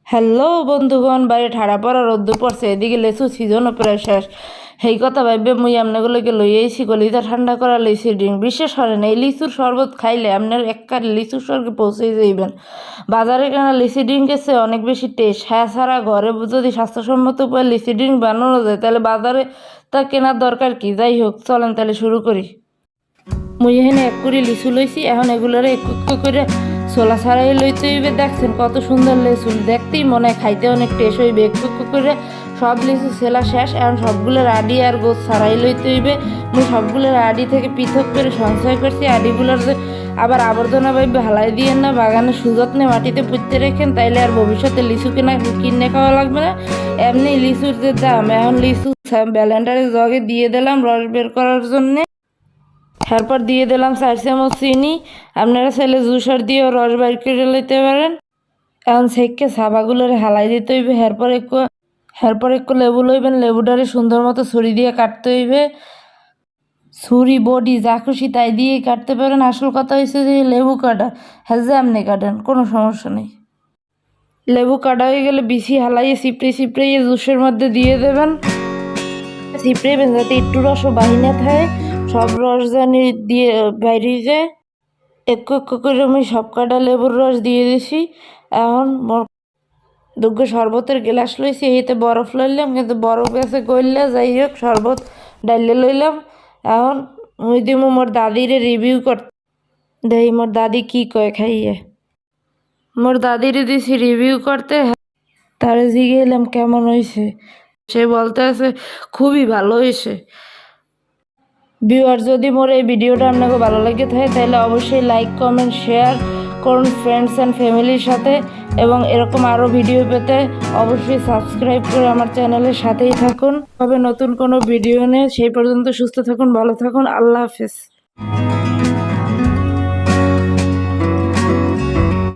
Hello বন্ধুগণ, বাইরে ঠাড়া পড়া রোদ্দুর পড়ছে, এদিকে লেচু সিজনও প্রায় শেষ। সেই কথা ভাববে মুই আপনাগুলোকে লইয়াইছি কলিজা ঠান্ডা করা লিচি ড্রিঙ্ক। বিশেষ করেন এই লিচুর শরবত খাইলে আপনার একবার লিচুর স্বর্গে পৌঁছে যাইবেন। বাজারে কেনা লিচি ড্রিঙ্কের চেয়ে অনেক বেশি টেস্ট। হ্যাঁ, ছাড়া ঘরে যদি স্বাস্থ্যসম্মত উপায়ে লিচি ড্রিঙ্ক বানানো যায় তাহলে বাজারে তা কেনার দরকার কি। যাই হোক, চলেন তাহলে শুরু করি। মুই এখানে এক কুড়ি লিচু লইছি, এখন এগুলোরে এক করে ছোলা ছাড়াই লইতে হইবে। দেখছেন কত সুন্দর লিচু, দেখতেই মনে হয় খাইতে অনেক টেস্ট হইবে। এক করে সব লিচু ছেলা শেষ, এখন সবগুলোর আডি আর গোছ ছাড়াই লইতে হইবে। মুই সবগুলোর আডি থেকে পৃথক করে সঞ্চয় করছি। আডিগুলোর যে আবার আবর্জনা পাইবে হালাই দিয়েন না, বাগানে সুযত্নে মাটিতে পুঁততে রেখেন, তাইলে আর ভবিষ্যতে লিচু কিনে খাওয়া লাগবে না। এমনি লিচুর যে দাম, এখন লিচু ব্যালেন্ডারে জগে দিয়ে দিলাম রস বের করার জন্যে। এরপর দিয়ে দিলাম 4 চামচ চিনি। আপনারা চাইলে জুসার দিয়েও রস বাইর করে লইতে পারেন। এখন সেককে সাবাগুলোরে হালাই দিতে হইবে। এরপর একটু লেবু লইবেন, লেবুটারে সুন্দর মতো ছুরি দিয়ে কাটতে হইবে। ছুরি বডি যা খুশি তাই দিয়েই কাটতে পারেন। আসল কথা হয়েছে যে লেবু কাটা, হ্যাঁ যে আপনি কাটেন, কোনো সমস্যা নেই। লেবু কাটা হয়ে গেলে বিছি হালাইয়ে চিপড়িয়ে জুসের মধ্যে দিয়ে দেবেন। চিপড়াইবেন যাতে একটু রসও বাহিনা থাকে, সব রস জানি দিয়ে বাইরে যায়। একটু করে আমি সব কাটা লেবুর রস দিয়ে দিছি। এখন দুগ্গ শরবতের গ্লাস লইছি, এতে বরফ লইলাম, কিন্তু বরফ গেছে গইলে। যাই হোক, শরবত ডাইলে লইলাম। এখন মুই দিব মোর দাদিরে রিভিউ করতে, দেখি মোর দাদি কি কয় খাইয়ে। মোর দাদিরে দিছি রিভিউ করতে, তারে জিগেলাম কেমন হয়েছে। সে বলতে আছে খুবই ভালো হয়েছে। ভিউয়ার, যদি মোর এই ভিডিওটা আপনাকে ভালো লাগে থাকে তাহলে অবশ্যই লাইক, কমেন্ট, শেয়ার করুন ফ্রেন্ডস অ্যান্ড ফ্যামিলির সাথে, এবং এরকম আরও ভিডিও পেতে অবশ্যই সাবস্ক্রাইব করে আমার চ্যানেলের সাথেই থাকুন। তবে নতুন কোনো ভিডিও নিয়ে, সেই পর্যন্ত সুস্থ থাকুন, ভালো থাকুন, আল্লাহ হাফেজ।